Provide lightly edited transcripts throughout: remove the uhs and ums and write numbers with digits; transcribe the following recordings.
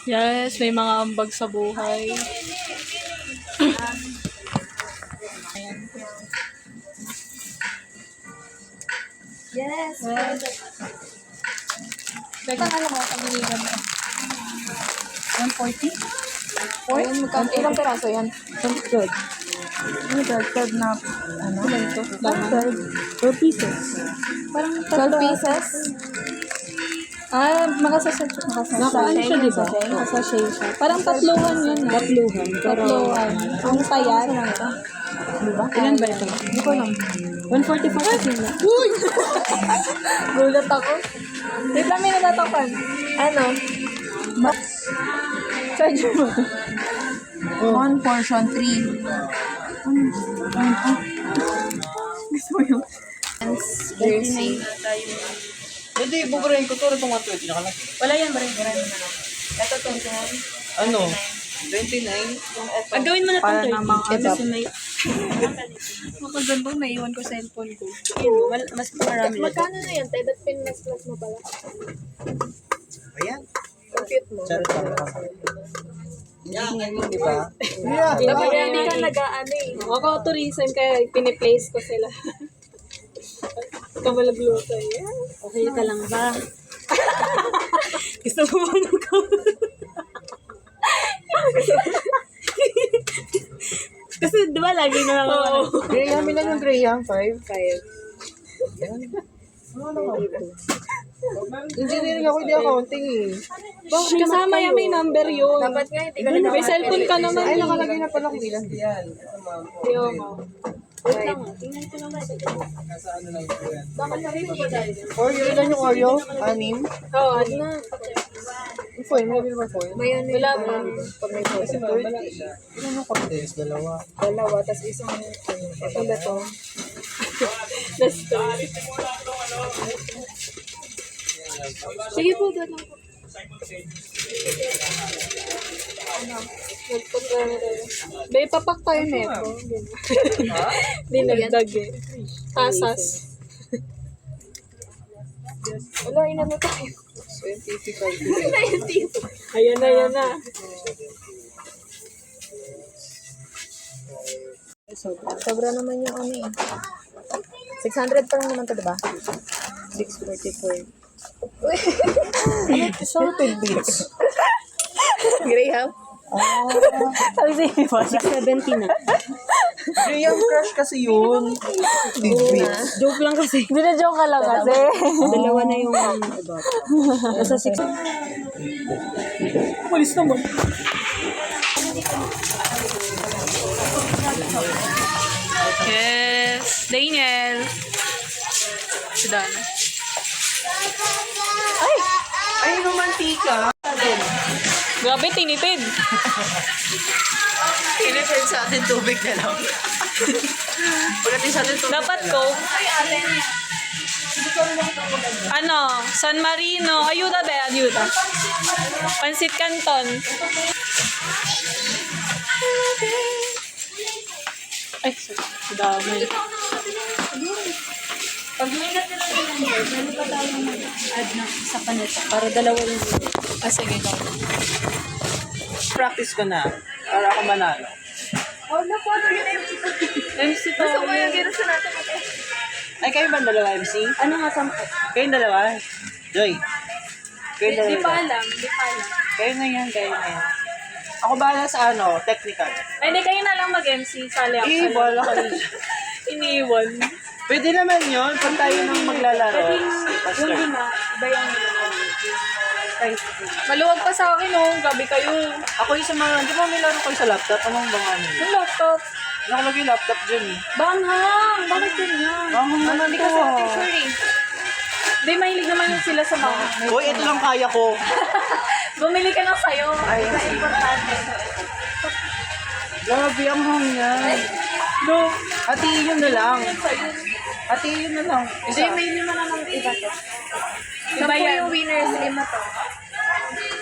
Yes, may mga ambag sa buhay. Yes. Teka, alam mo, pag-iligan mo. 140? Ayun, magkano? Ilang peraso yan? 100. Ano, 12 na, ano? Ilan ito? 12 pieces. Parang 12 pieces? Ah, makasasay siya, di ba? Makasasay siya. Parang tatluhan yun. Tatluhan. Ang payat. Diba? Ilan ba ito? Hindi ko alam. 145 kasi na. Uy! Gulat ako. Wait lang, may natatapan. Ano? Charger mo. One portion, 3. Gusto mo yung jersey? Hindi, buburahin ko to. Itong 120 nakalaki. Wala yan, barin mo na lang. Ito, 29. Ano? 29? Ang gawin mo na Para itong namang 30. ano. Kasi may... Makagandang naiwan ko cellphone ko. Yun, mas marami na. Magkano na yan? Tayo pin mas mo pala. Ayan. Compute mo. Charot lang. Hindi, di ba? Dapat hindi ka nag-ano eh. Ako tourism kaya piniplace ko sila. Kamalagluto yan. Okay ka lang ba? Gusto mo ba Kasi di ba lagi na lang ako. Graham, ilan yung Graham? 5? Engineering ako, hindi accounting eh. Kasama yan, may number yun. Dapat nga, hindi ka May cellphone ka naman. Ay, nakalagay na pala kung ilan. Yan. Yung, wait lang, tingnan ko naman. Bakit na rin ba dahil? Oreo, ilan yung Oreo? 6? Oo, ano na. Yung foil, may ba foil? May ano Wala yung pa. pag may photo. 30. Ilan yung contents? Dalawa. Dalawa, tas isang ito ba to? Na-store. Sige po, doon lang po. Nagpagkano tayo. Bay, papak tayo na ito. Di nagdag eh. Pasas. Wala, inano tayo. Scientific Ayan na, ayan na. Sobra naman yung ano eh. 600 pa lang naman to, diba? 644. Salted bits. Graham? Sabi sa 670 na. Graham crush kasi yun. Tidbits. Joke lang kasi. Bina-joke ka lang kasi. Dalawa na yung iba. Nasa 6. Malis naman. Yes. Daniel. Si Dana. Ay, romantika. Grabe, tinipid. Kinipid sa atin tubig na lang. Pagdating sa atin tubig Dapat Coke. Ano? San Marino. Ayuda ba? Ayuda. Pansit Canton. Ay, dami. Pag minat nila yung number, pwede pa tayo mag-add na sa panito. Para dalawa yung Ah, sige, go. practice ko na. Para ako manalo. Oh, naku, ano yun MC to? MC to. Gusto ko yung ginusto natin ito. Ay, kayo ba dalawa MC? Ano nga sa... Kayong dalawa? Joy. Kayong Di pa dalawa. alam, di pa alam. Kayo na yan, kayo na yan. Ako bahala sa ano, technical. Ay, di kayo na lang mag-MC. Sali ako. Eh, wala ka rin. Iniwan. Pwede naman yun. Pag tayo nang maglalaro. Yung lima, iba yung maluwag pa sa akin, oh. Gabi kayo. Ako yung sa mga, di ba may laro kayo sa laptop? Anong bang ano? Yung laptop. Nakalagay yung laptop dyan eh. Banghang! Bakit ganyan? Ano Hindi kasi ako picture eh. Di, mahilig naman yun sila sa mga... Uy, ito lang kaya ko. Bumili ka ng sayo. Ay, Kasi importante. Grabe ang hangyan. No. Ati yun na lang. Ati yun na lang. Hindi, may lima na ng iba to. Iba Sampo yan. yung winners, 5 to.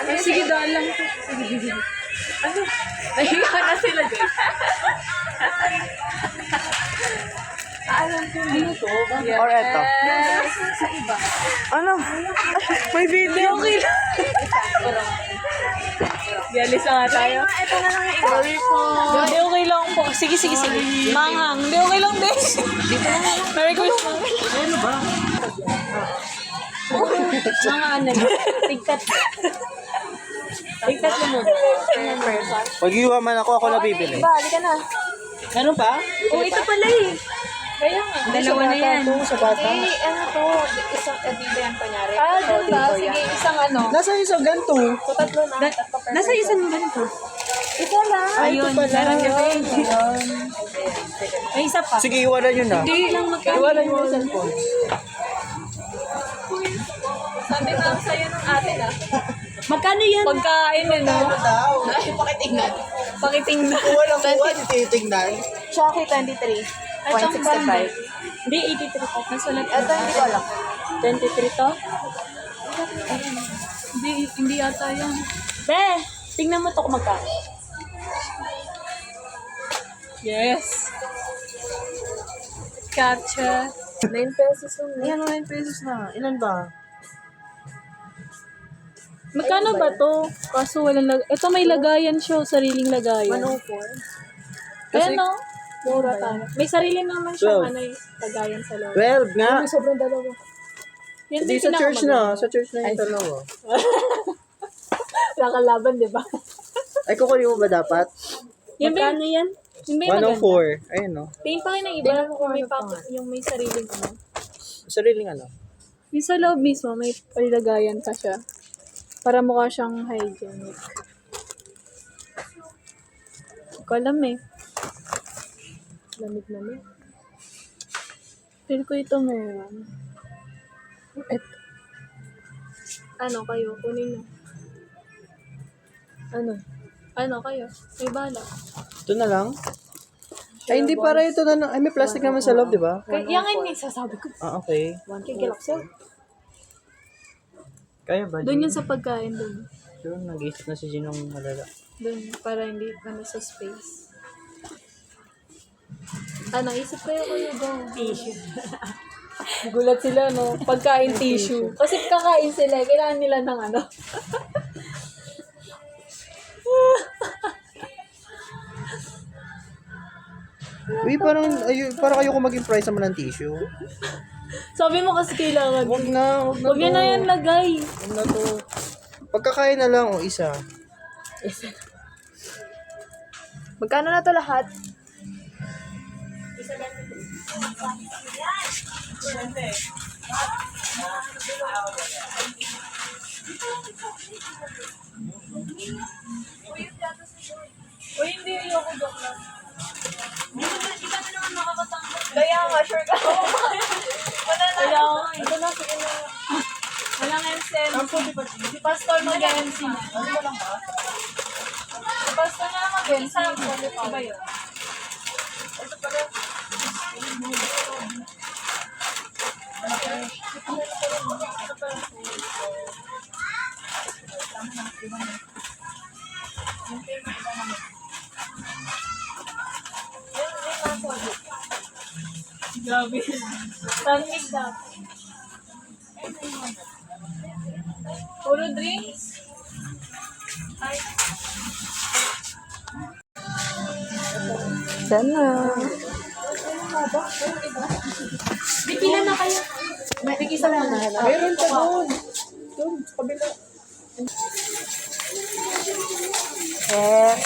Ay, sige, daan lang to. Sige. Ano? Nahiya na sila dyan. Or eto? Ano? May video. Okay lang. Yalis na nga tayo. Ito na lang yung iba. Sorry po. Hindi, okay lang po. Sige. Manghang. Hindi, okay lang din. Merry Christmas. Ano ba? Mga ano, tigtat. Tigtat mo muna. Pag-iwa man ako na bibili. Iba, halika na. Meron pa? Oh, ito pala eh. Kaya nga. Dalawa na yan. Sa bata. Eh, ano to? Isang adiba yan, kunyari. Diba? Dito Sige, yan. isang ano. Nasa isang ganito. So, tatlo na. Tatlo per Nasa person. isang ganito. Isa lang. Ayun, meron ka pa yun. May isa pa. Sige, iwanan nyo na. Hindi lang magkano. Iwanan nyo yung cellphone. Sabi nga ako sa'yo nung ate na. Magkano yan? Pagkain yun, no? daw? Ay, pakitignan. Pakitingnan. Walang kuha, titignan. Shopee 23.65. Hindi, 83 po. Nasulat ko. Ito, hindi ko alam. 23 to? Hindi yata yan. Be, tingnan mo to kung magkano. Yes. Gotcha. 9 pesos lang. Ayan, 9 pesos na. Ilan ba? Magkano ba to? Kaso walang ito may lagayan siya, sariling lagayan. 104. Ayan no? Mura tayo. May sarili naman siyang 12. ano yung lagayan sa loob. 12 nga. Sobrang dalawa. Yan Hindi din sa church pinakamaganda. na. Sa church na yung dalawa. Wala kang laban, di ba? Ay, kukunin mo ba dapat? Yan ba yan? Yung may maganda. 104. Ayun, no? Tingin pa kayo ng iba yung may yung may sariling ano. Sariling ano? Yung sa loob mismo, may palagayan ka siya. Para mukha siyang hygienic. Hindi ko alam eh. Lamig naman. Feel ko ito meron. Ito. Ano kayo? Kunin nyo. Ano kayo? May bala. Ito na lang? Ay, hindi para ito na lang. Ay, may plastic naman sa loob, di ba? Kaya yan nga yung sasabi ko. Ah, okay. Kikilakso. Kaya ba? Doon yun sa pagkain doon. Doon, nag-iisip na si Ginong malala. Doon, para hindi ano sa space. Naisip kayo go. Tissue. Gulat sila, no? Pagkain tissue. Kasi kakain sila, kailangan nila ng ano. Uy, parang ayoko maging price naman ng tissue. Sabi mo kasi kailangan. Huwag na Huwag to. yun na yan lagay. Huwag na to. Pagkakain na lang, o isa. Magkano na to lahat? Uy, hindi ayoko joke lang. Iba na naman makakatanggap. Kaya nga, sure ka. Kaya nga, ito na, sige na. Walang MCM. Si Pastor mag-MC na. Si Pastor na mag-MC. Iba yun. Ito pala. Grabe. Tanmig daw. Puro drinks. Ay. Sana. Di pila na kayo. May isa lang na. Mayroon pa doon. Doon, sa kabila. Yes.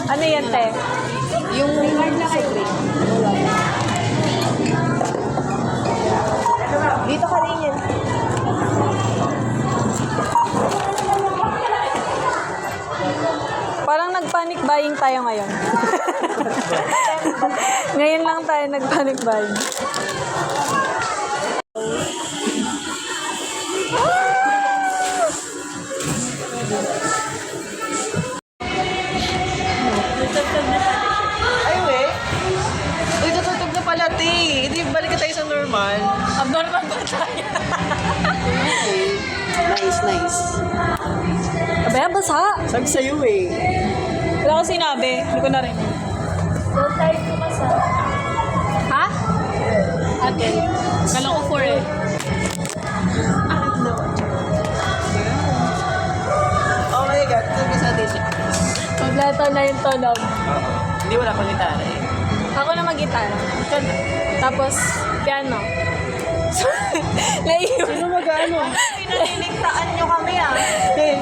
Ano yan, te? Yung sa green. Dito ka rin yan. Parang nag-panic buying tayo ngayon. Ngayon lang tayo nag-panic buying. Ay, we. Uy, tututog na pala, te. Hindi, balik ka tayo sa normal. Abnormal ba tayo? Nice. Abaya, basa. Sabi sa'yo, eh. Wala ko sinabi. Hindi ko narinig. Don't type ko ka sa... Ha? Ate. Kala ko 4 eh. Oh my God, ito ka sa tissue. Kompleto na yung tunog. Oo. Hindi wala pang gitara eh. Ako na mag-gitara. Tapos, piano. Naiiwan. Sino mag-ano? Pinaniligtaan nyo kami ah. Hey,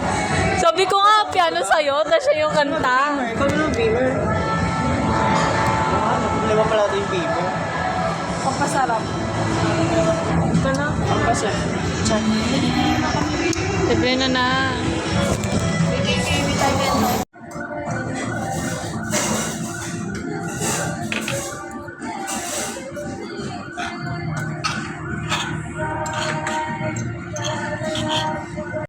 Sabi ko nga, piano sa'yo, tapos siya yung kanta. ikaw na ng beamer. Problema pala ito yung beamer. Pampasarap. Ito na. Ang pasya. Chan. Libre na na.